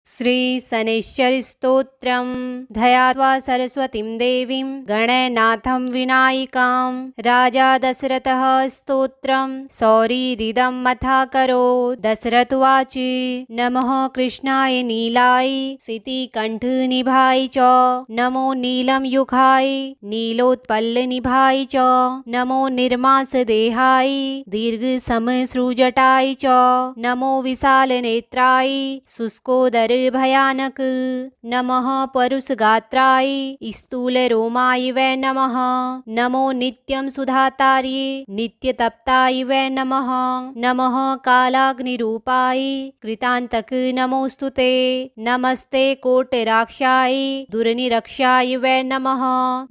श्री शनैश्चरी स्तोत्रम् ध्यात्वा सरस्वतीं देवीं गणनाथं विनायिकां राजा दशरथः स्तोत्रं सौरीरिदं मथाकरोत्। दशरथोवाच नमः कृष्णाय नीलाय सितिकण्ठनिभाय च नमो नीलमयुखाय नीलोत्पलनिभाय च नमो निर्मांसदेहाय दीर्घसमश्रुजटाय च नमो विशालनेत्राय शुष्कोदर भयानक नमः परुषगात्राय स्थूलरोमाय वै नमः। नमो नित्यं सुधातार्ये नित्यतप्ताय वै नमः। नमः कालाग्निरूपाय कृतान्तक नमोस्तुते। नमस्ते कोटिराक्षाय दुर्निरक्षाय वै नमः।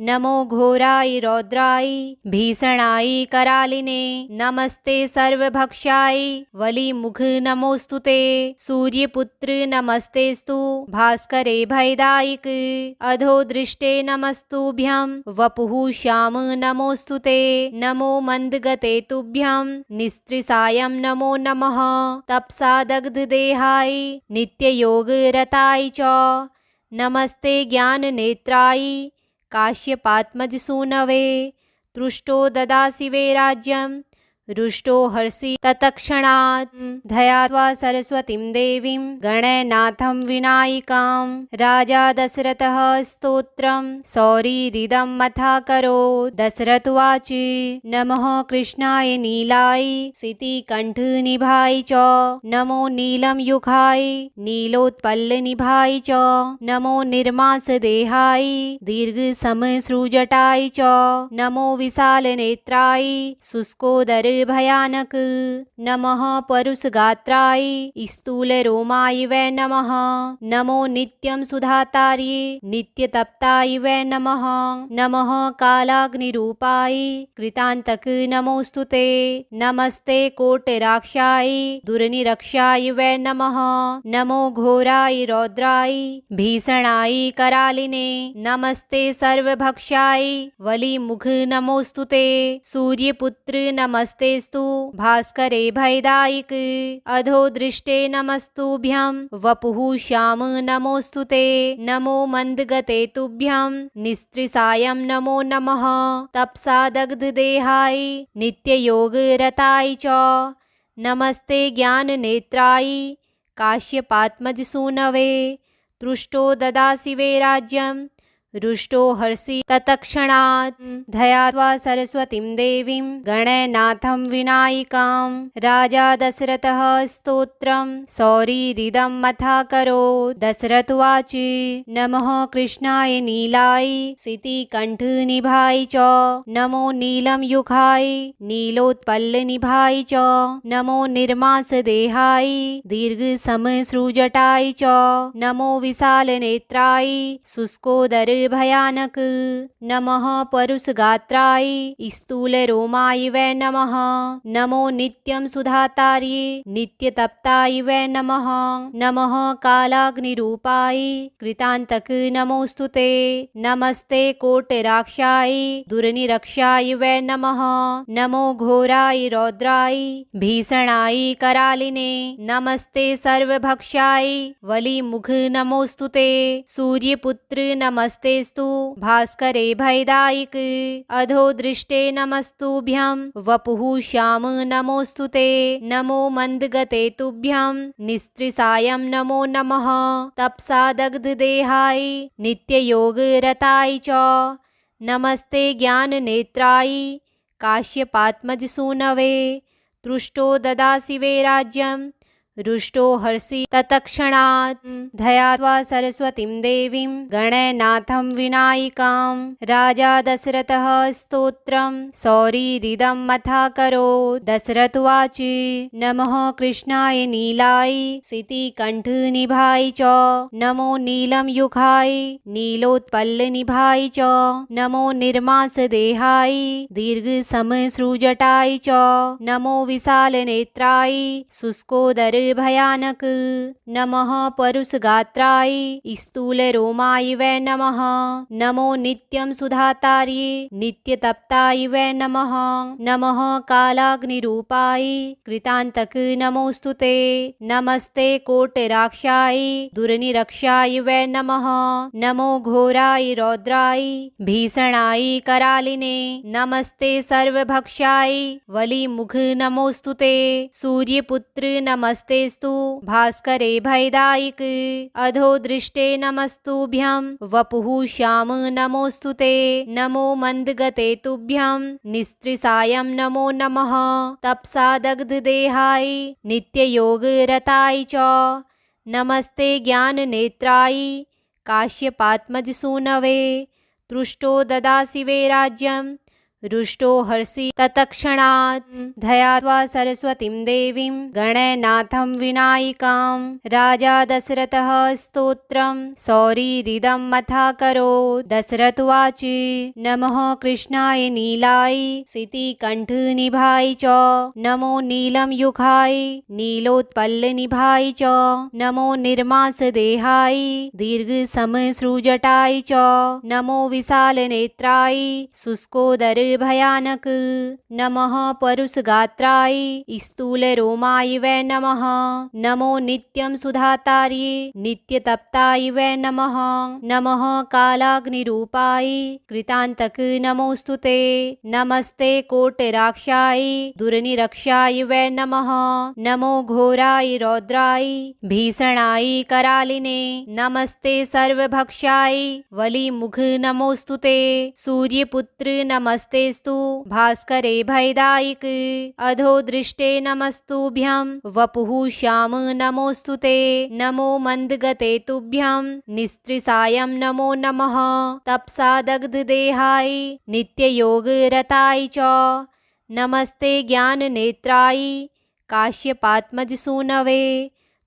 नमो घोराय रौद्राय भीषणाय करालिने नमस्ते सर्वभक्षाय वलिमुख नमोस्तुते। सूर्यपुत्र नमस्तेस्तु भास्करे भयदायक अधो दृष्टे नमस्तुभ्यं वपुः श्याम नमोस्तुते। नमो मंदगते तुभ्यं निस्त्रिसायं नमो नमः। तपसा दग्धदेहाय नित्ययोगरताय च नमस्ते ज्ञाननेत्राय काश्यपात्मजसूनवे। तुष्टो ददासि वै राज्यं रुष्टो हर्षि तत्क्षणात्। ध्यात्वा सरस्वतीं देवीं गणनाथं विनायिकां राजा दशरथः स्तोत्रं सौरीरिदं मथाकरोत्। दशरथोवाच नमः कृष्णाय नीलाय सितिकण्ठनिभाय च नमो नीलमयुखाय नीलोत्पलनिभाय च नमो निर्मांसदेहाय दीर्घसमश्रुजटाय च नमो विशालनेत्राय शुष्कोदर भयानक नमः परुषगात्राय स्थूलरोमाय वै नमः। नमो नित्यं सुधातार्ये नित्यतप्ताय वै नमः। नमः कालाग्निरूपाय कृतान्तक नमोस्तुते। नमस्ते कोटिराक्षाय दुर्निरक्षाय वै नमः। नमो घोराय रौद्राय भीषणाय करालिने नमस्ते सर्वभक्षाय वलिमुख नमोस्तुते। सूर्यपुत्र नमस्तेस्तु भास्करे भयदायक अधो दृष्टे नमस्तुभ्यं वपुः श्याम नमोस्तुते। नमो मंदगते तुभ्यं निस्त्रिसायं नमो नमः। तपसा दग्धदेहाय नित्ययोगरताय च नमस्ते ज्ञाननेत्राय काश्यपात्मजसूनवे। तुष्टो ददासि वै राज्यं रुष्टो हर्षि तत्क्षणात्। ध्यात्वा सरस्वतीं देवीं गणनाथं विनायिकां राजा दशरथः स्तोत्रं सौरीरिदं मथाकरोत्। दशरथोवाच नमः कृष्णाय नीलाय सितिकण्ठनिभाय च नमो नीलमयुखाय नीलोत्पलनिभाय च नमो निर्मांसदेहाय दीर्घसमश्रुजटाय च नमो विशालनेत्राय शुष्कोदर भयानक नमः परुषगात्राय स्थूलरोमाय वै नमः। नमो नित्यं सुधातार्ये नित्यतप्ताय वै नमः। नमः कालाग्निरूपाय कृतान्तक नमोस्तुते। नमस्ते कोटिराक्षाय दुर्निरक्षाय वै नमः। नमो घोराय रौद्राय भीषणाय करालिने नमस्ते सर्वभक्षाय वलिमुख नमोस्तुते। सूर्यपुत्र नमस्तेस्तु भास्करे भयदायक अधो दृष्टे नमस्तुभ्यं वपुः श्याम नमोस्तुते। नमो मंदगते तुभ्यं निस्त्रिसायं नमो नमः। तपसा दग्धदेहाय नित्ययोगरताय च नमस्ते ज्ञाननेत्राय काश्यपात्मजसूनवे। तुष्टो ददासि वै राज्यं रुष्टो हर्षि तत्क्षणात्। ध्यात्वा सरस्वतीं देवीं गणनाथं विनायिकां राजा दशरथः स्तोत्रं सौरीरिदं मथाकरोत्। दशरथोवाच नमः कृष्णाय नीलाय सितिकण्ठनिभाय च नमो नीलमयुखाय नीलोत्पलनिभाय च नमो निर्मांसदेहाय दीर्घसमश्रुजटाय च नमो विशालनेत्राय शुष्कोदर स्थूलदरभयानक। नमः परुषगात्राय स्थूलरोमाय वै नमः। नमो नित्यं सुधातार्ये नित्यतप्ताय वै नमः। नमः कालाग्निरूपाय कृतान्तक नमोऽस्तुते। नमस्ते कोटिराक्षाय दुर्निरक्षाय वै नमः। नमो घोराय रौद्राय भीषणाय करालिने। नमस्ते सर्वभक्षाय वलिमुख नमोऽस्तुते। सूर्यपुत्र नमस्तेस्तु भास्करे भयदायक। अधोदृष्टे नमस्तुभ्यं वपुः श्याम नमोऽस्तुते। नमो मन्दगते तुभ्यं निस्त्रिसायं नमो नमः। तपसा दग्धदेहाय नित्ययोगरताय च। नमस्ते ज्ञाननेत्राय काश्यपात्मजसूनवे। तुष्टो ददासि वै राज्यं रुष्टो हर्षि तत्क्षणात्। धयात्वा सरस्वतीं देवीं गणनाथं विनायिकां। राजा दशरथः स्तोत्रं सौरीरिदं मथाकरोत्। दशरथोवाच नमः कृष्णाय नीलाय सितिकण्ठनिभाय च। नमो नीलं युखाय नीलोत्पलनिभाय च। नमो निर्मांसदेहाय दीर्घसमश्रुजटाय च। नमो विशालनेत्राय शुष्कोदर भयानक। नमः परुषगात्राय स्थूलरोमाय वै नमः। नमो नित्यं सुधातार्ये नित्यतप्ताय वै नमः। नमः कालाग्निरूपाय कृतान्तक नमोऽस्तुते। नमस्ते कोटिराक्षाय दुर्निरक्षाय वै नमः। नमो घोराय रौद्राय भीषणाय करालिने। नमस्ते सर्वभक्षाय वलिमुख नमोऽस्तुते। सूर्यपुत्र नमस्तेस्तु भास्करे भयदायक। अधोदृष्टे नमस्तुभ्यं वपुः श्याम नमोऽस्तुते। नमो मन्दगते तुभ्यं निस्त्रिसायं नमो नमः। तपसा दग्धदेहाय नित्ययोगरताय च। नमस्ते ज्ञाननेत्राय काश्यपात्मजसूनवे।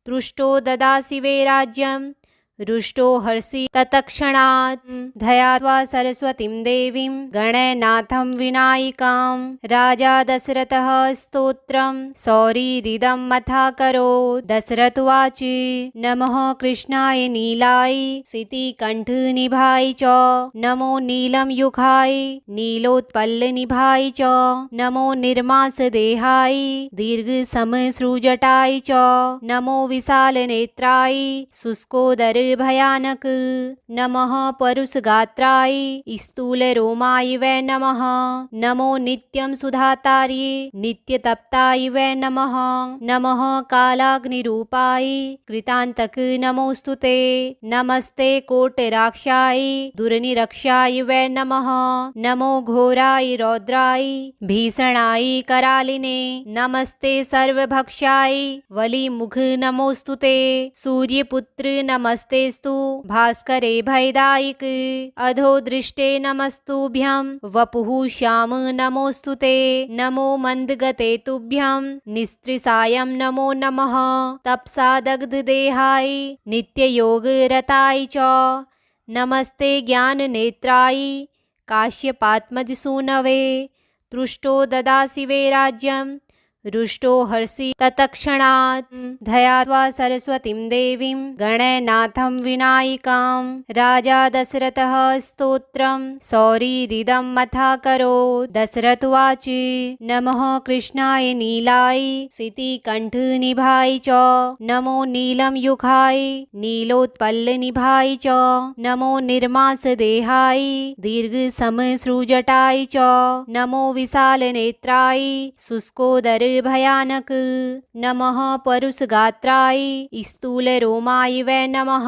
तुष्टो ददासि वै राज्यं रुष्टो हर्षि तत्क्षणात्। धयात्वा सरस्वतीं देवीं गणनाथं विनायिकां। राजा दशरथः स्तोत्रं सौरीरिदं मथाकरोत्। दशरथोवाच नमः कृष्णाय नीलाय सितिकण्ठनिभाय च। नमो नीलं युखाय नीलोत्पलनिभाय च। नमो निर्मांसदेहाय दीर्घसमश्रुजटाय च। नमो विशालनेत्राय शुष्कोदर भयानक। नमः परुषगात्राय स्थूलरोमाय वै नमः। नमो नित्यं सुधातार्ये नित्यतप्ताय वै नमः। नमः कालाग्निरूपाय कृतान्तक नमोऽस्तुते। नमस्ते कोटिराक्षाय दुर्निरक्षाय वै नमः। नमो घोराय रौद्राय भीषणाय करालिने। नमस्ते सर्वभक्षाय वलिमुख नमोऽस्तुते। सूर्यपुत्र नमस्तेस्तु भास्करे भयदायक। अधोदृष्टे नमस्तुभ्यं वपुः श्याम नमोऽस्तुते। नमो मन्दगते तुभ्यं निस्त्रिसायं नमो नमः। तपसा दग्धदेहाय नित्ययोगरताय च। नमस्ते ज्ञाननेत्राय काश्यपात्मजसूनवे। तुष्टो ददासि वै राज्यं रुष्टो हर्षि तत्क्षणात्। धयात्वा सरस्वतीं देवीं गणनाथं विनायिकां। राजा दशरथः स्तोत्रं सौरीरिदं मथाकरोत्। दशरथोवाच नमः कृष्णाय नीलाय सितिकण्ठनिभाय च। नमो नीलं युखाय नीलोत्पलनिभाय च। नमो निर्मांसदेहाय दीर्घसमश्रुजटाय च। नमो विशालनेत्राय शुष्कोदर भयानक। नमः परुषगात्राय स्थूलरोमाय वै नमः।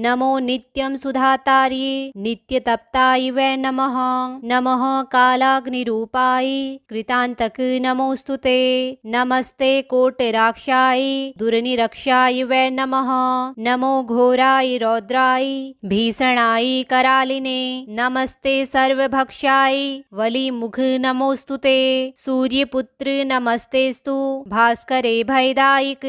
नमो नित्यं सुधातार्ये नित्यतप्ताय वै नमः। नमः कालाग्निरूपाय कृतान्तक नमोऽस्तुते। नमस्ते कोटिराक्षाय दुर्निरक्षाय वै नमः। नमो घोराय रौद्राय भीषणाय करालिने। नमस्ते सर्वभक्षाय वलिमुख नमोऽस्तुते। सूर्यपुत्र नमस्तेस्तु भास्करे भयदायक।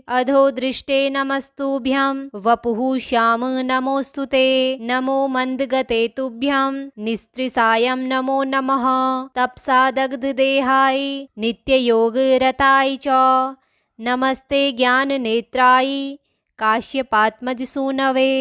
अधोदृष्टे नमस्तुभ्यं वपुः श्याम नमोऽस्तुते। नमो मन्दगते तुभ्यं निस्त्रिसायं नमो नमः। तपसा दग्धदेहाय नित्ययोगरताय च। नमस्ते ज्ञाननेत्रायि काश्यपात्मजसूनवे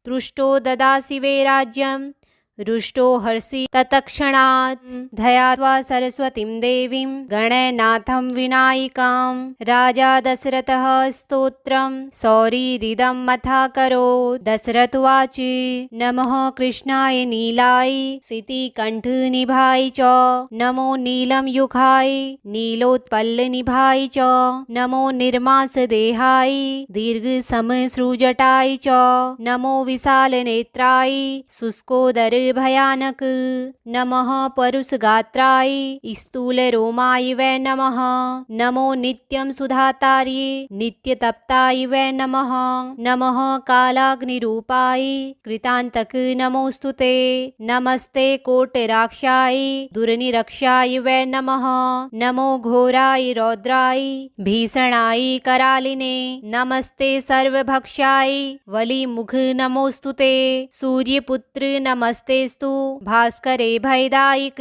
तुष्टो ददासि वै राज्यं रुष्टो हर्षि तत्क्षणात् धयात्वा सरस्वतीं देवीं गणनाथं विनायिकां राजा दशरथः स्तोत्रं सौरीरिदं मथाकरोत् दशरथोवाच नमः कृष्णाय नीलाय सितिकण्ठनिभाय च नमो नीलमयुखाय नीलोत्पलनिभाय च नमो निर्मांसदेहाय दीर्घसमश्रुजटाय च नमो विशालनेत्राय शुष्कोदर भयानक नमः परुषगात्राय स्थूलरोमाय वै नमः नमो नित्यं सुधातार्ये नित्यतप्ताय वै नमः नमः कालाग्निरूपाय कृतान्तक नमोऽस्तुते नमस्ते कोटिराक्षाय दुर्निरक्षाय वै नमः नमो घोराय रौद्राय भीषणाय करालिने नमस्ते सर्वभक्षाय वलिमुख नमोऽस्तुते सूर्यपुत्र नमस्तेस्तु भास्करे भयदायक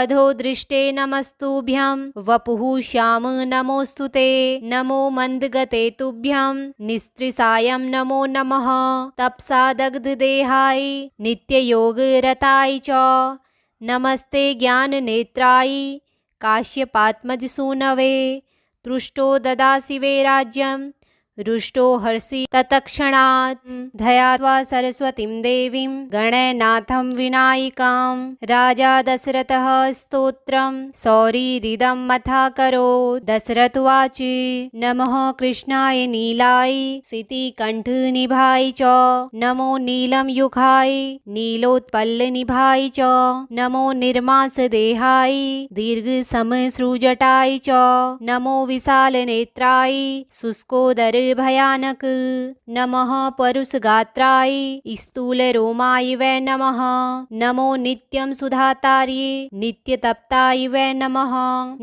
अधो दृष्टे नमस्तुभ्यं वपुः श्याम नमोऽस्तुते नमो मन्दगते तुभ्यं निस्त्रिसायं नमो नमः तपसा दग्धदेहाय नित्ययोगरताय च नमस्ते ज्ञाननेत्राय काश्यपात्मजसूनवे तुष्टो ददासि वै राज्यं रुष्टो हर्षि तत्क्षणात् धयात्वा सरस्वतीं देवीं गणनाथं विनायिकां राजा दशरथः स्तोत्रं सौरीरिदं मथाकरोत् दशरथोवाच नमः कृष्णाय नीलाय सितिकण्ठनिभाय च नमो नीलमयुखाय नीलोत्पलनिभाय च नमो निर्मांसदेहाय दीर्घसमश्रुजटाय च नमो विशालनेत्राय शुष्कोदर भयानक नमः परुषगात्राय स्थूलरोमाय वै नमः नमो नित्यं सुधातार्ये नित्यतप्ताय वै नमः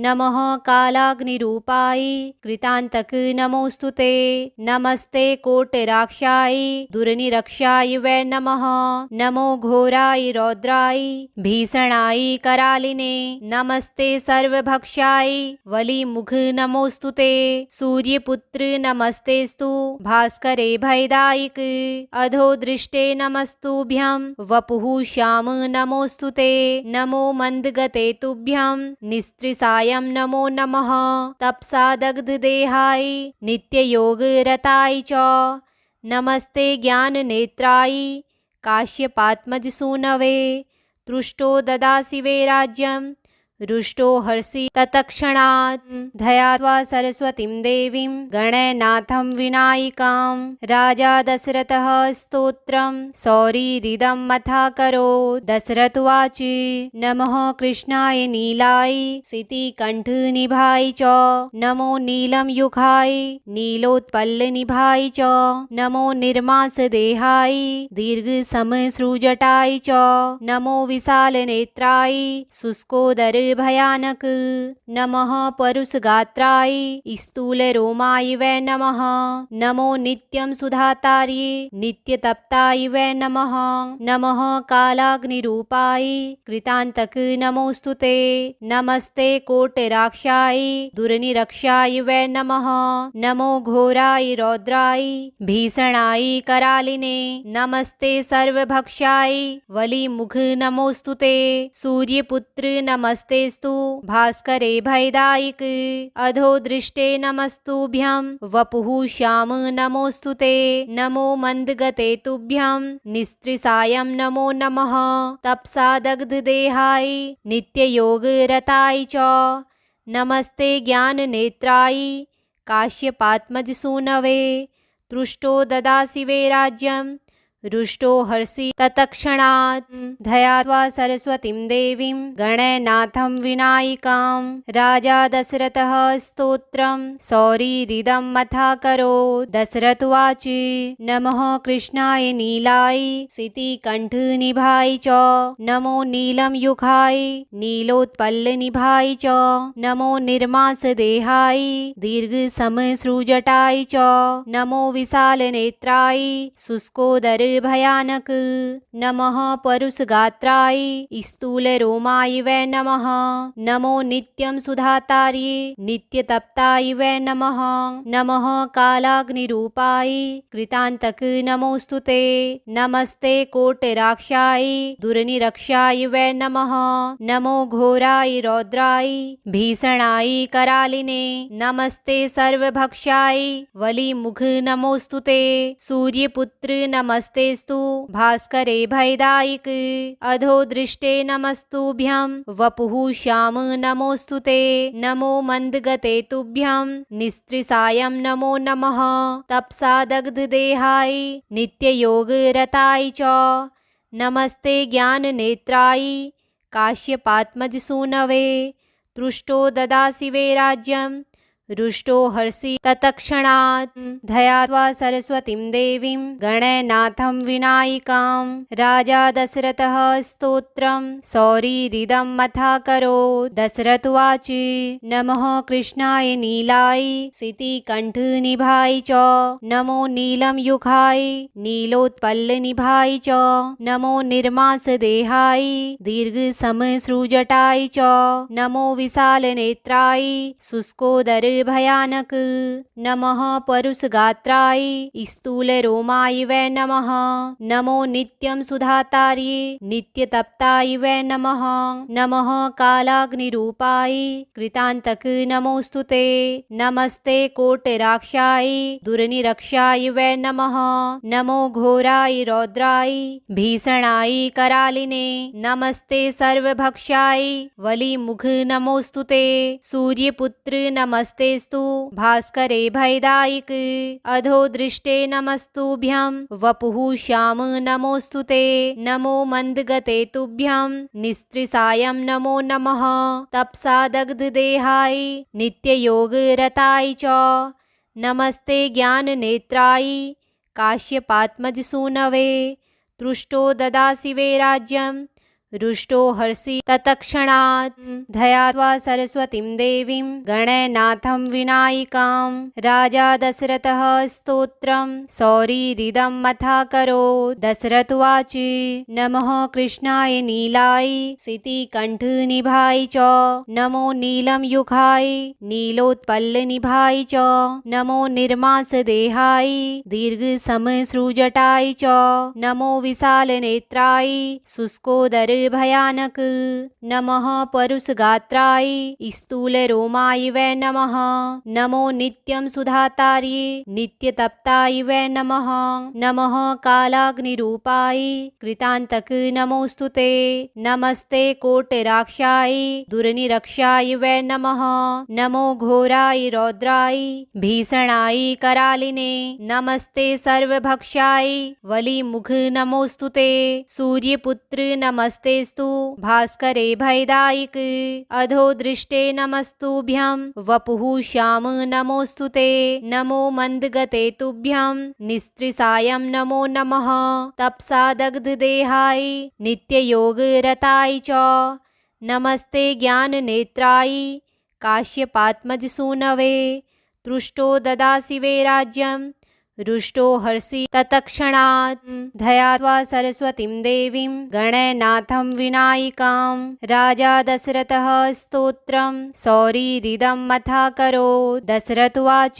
नमः कालाग्निरूपाय कृतान्तक नमोऽस्तुते नमस्ते कोटिराक्षाय दुर्निरक्षाय वै नमः नमो घोराय रौद्राय भीषणाय करालिने नमस्ते सर्वभक्षाय वलिमुख नमोऽस्तुते सूर्यपुत्र नमस्तेस्तु भास्करे भयदायक अधो दृष्टे नमस्तुभ्यं वपुः श्याम नमोऽस्तुते नमो मन्दगते तुभ्यं निस्त्रिसायं नमो नमः तपसा दग्धदेहाय नित्ययोगरताय च नमस्ते ज्ञाननेत्राय काश्यपात्मजसूनवे तुष्टो ददासि वै राज्यं रुष्टो हर्षि तत्क्षणात् धयात्वा सरस्वतीं देवीं गणनाथं विनायिकां राजा दशरथः स्तोत्रं सौरीरिदं मथाकरोत् दशरथोवाच नमः कृष्णाय नीलाय सितिकण्ठनिभाय च नमो नीलमयुखाय नीलोत्पलनिभाय च नमो निर्मांसदेहाय दीर्घसमश्रुजटाय च नमो विशालनेत्राय शुष्कोदर भयानक नमः परुषगात्राय स्थूलरोमाय वै नमः नमो नित्यं सुधातार्ये नित्यतप्ताय वै नमः नमः कालाग्निरूपाय कृतान्तक नमोऽस्तुते नमस्ते कोटिराक्षाय दुर्निरक्षाय वै नमः नमो घोराय रौद्राय भीषणाय करालिने नमस्ते सर्वभक्षाय वलिमुख नमोऽस्तुते सूर्यपुत्र नमस्तेस्तु भास्करे भयदायक अधो दृष्टे नमस्तुभ्यं वपुः श्याम नमोऽस्तुते नमो मन्दगते तुभ्यं निस्त्रिसायं नमो नमः तपसा दग्धदेहाय नित्ययोगरताय च नमस्ते ज्ञाननेत्राय काश्यपात्मजसूनवे तुष्टो ददासि वै राज्यं रुष्टो हर्षि तत्क्षणात् धयात्वा सरस्वतीं देवीं गणनाथं विनायिकां राजा दशरथः स्तोत्रं सौरीरिदं मथाकरोत् दशरथोवाच नमः कृष्णाय नीलाय सितिकण्ठनिभाय च नमो नीलमयुखाय नीलोत्पलनिभाय च नमो निर्मांसदेहाय दीर्घसमश्रुजटाय च नमो विशालनेत्राय शुष्कोदर भयानक। नमः परुषगात्राय स्थूलरोमाय वै नमः। नमो नित्यं सुधातार्ये नित्यतप्ताय वै नमः। नमः कालाग्निरूपाय कृतान्तक नमोऽस्तुते। नमस्ते कोटिराक्षाय दुर्निरक्षाय वै नमः। नमो घोराय रौद्राय भीषणाय करालिने। नमस्ते सर्वभक्षाय वलिमुख नमोऽस्तुते। सूर्यपुत्र नमस्तेस्तु भास्करे भयदायक। अधोदृष्टे नमस्तुभ्यं वपुः श्याम नमोऽस्तुते। नमो मन्दगते तुभ्यं निस्त्रिसायं नमो नमः। तपसा दग्धदेहाय नित्ययोगरताय च नमस्ते ज्ञाननेत्राय काश्यपात्मजसूनवे। तुष्टो ददासि वै राज्यं रुष्टो हर्षि तत्क्षणात्। ध्यात्वा सरस्वतीं देवीं गणनाथं विनायिकां। राजा दशरथः स्तोत्रं सौरीरिदं मथाकरोत्। दशरथोवाच नमः कृष्णाय नीलाय सितिकण्ठनिभाय च। नमो नीलमयुखाय नीलोत्पलनिभाय च। नमो निर्मांसदेहाय दीर्घसमश्रुजटाय च। नमो विशालनेत्राय शुष्कोदर भयानक। नमः परुषगात्राय स्थूलरोमाय वै नमः। नमो नित्यं सुधातार्ये नित्यतप्ताय वै नमः। नमः कालाग्निरूपाय कृतान्तक नमोऽस्तुते। नमस्ते कोटिराक्षाय दुर्निरक्षाय वै नमः। नमो घोराय रौद्राय भीषणाय करालिने। नमस्ते सर्वभक्षाय वलिमुख नमोऽस्तुते। सूर्यपुत्र नमस्तेस्तु भास्करे भयदायक। अधोदृष्टे नमस्तुभ्यं वपुः श्याम नमोऽस्तुते। नमो मन्दगते तुभ्यं निस्त्रिसायं नमो नमः। तपसा दग्धदेहाय नित्ययोगरताय च नमस्ते ज्ञाननेत्राय काश्यपात्मजसूनवे। तुष्टो ददासि वै राज्यं रुष्टो हर्षि तत्क्षणात्। ध्यात्वा सरस्वतीं देवीं गणनाथं विनायिकां। राजा दशरथः स्तोत्रं सौरीरिदं मथाकरोत्। दशरथोवाच नमः कृष्णाय नीलाय सितिकण्ठनिभाय च। नमो नीलमयुखाय नीलोत्पलनिभाय च। नमो निर्मांसदेहाय दीर्घसमश्रुजटाय च। नमो विशालनेत्राय शुष्कोदर भयानक। नमः परुषगात्राय स्थूलरोमाय वै नमः। नमो नित्यं सुधातार्ये नित्यतप्ताय वै नमः। नमः कालाग्निरूपाय कृतान्तक नमोऽस्तुते। नमस्ते कोटिराक्षाय दुर्निरक्षाय वै नमः। नमो घोराय रौद्राय भीषणाय करालिने। नमस्ते सर्वभक्षाय वलिमुख नमोऽस्तुते। सूर्यपुत्र नमस्तेस्तु भास्करे भयदायक। अधोदृष्टे नमस्तुभ्यं वपुः श्याम नमोऽस्तुते। नमो मन्दगते तुभ्यं निस्त्रिसायं नमो नमः। तपसा दग्धदेहाय नित्ययोगरताय च नमस्ते ज्ञाननेत्राय काश्यपात्मजसूनवे। तुष्टो ददासि वै राज्यं रुष्टो हर्षि तत्क्षणात्। ध्यात्वा सरस्वतीं देवीं गणनाथं विनायिकां। राजा दशरथः स्तोत्रं सौरीरिदं मथाकरोत्। दशरथोवाच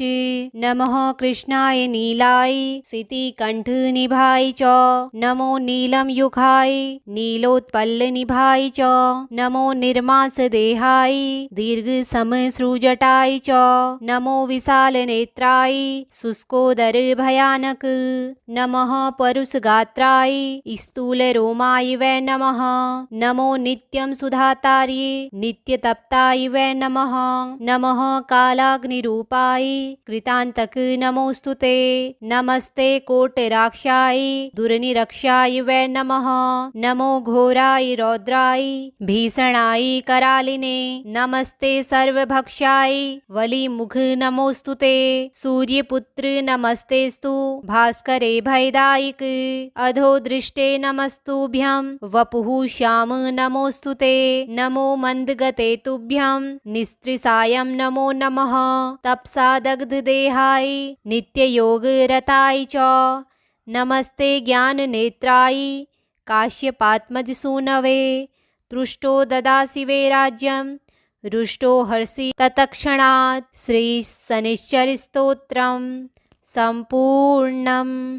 नमः कृष्णाय नीलाय सितिकण्ठनिभाय च। नमो नीलमयुखाय नीलोत्पलनिभाय च। नमो निर्मांसदेहाय दीर्घसमश्रुजटाय च। नमो विशालनेत्राय शुष्कोदर भयानक। नमः परुषगात्राय स्थूलरोमाय वै नमः। नमो नित्यं सुधातार्ये नित्यतप्ताय वै नमः। नमः कालाग्निरूपाय कृतान्तक नमोऽस्तुते। नमस्ते कोटिराक्षाय दुर्निरक्षाय वै नमः। नमो घोराय रौद्राय भीषणाय करालिने। नमस्ते सर्वभक्षाय वलिमुख नमोऽस्तुते। सूर्यपुत्र नमस्तेस्तु भास्करे भयदायक। अधोदृष्टे नमस्तुभ्यं वपुः श्याम नमोऽस्तुते। नमो मन्दगते तुभ्यं निस्त्रिसायं नमो नमः। तपसा दग्धदेहाय नित्ययोगरताय च नमस्ते ज्ञाननेत्रायि काश्यपात्मजसूनवे तृष्टो ददासि वै राज्यं रुष्टो हर्षि तत्क्षणात्। श्री शनैश्चरस्तोत्रम् सम्पूर्णम्।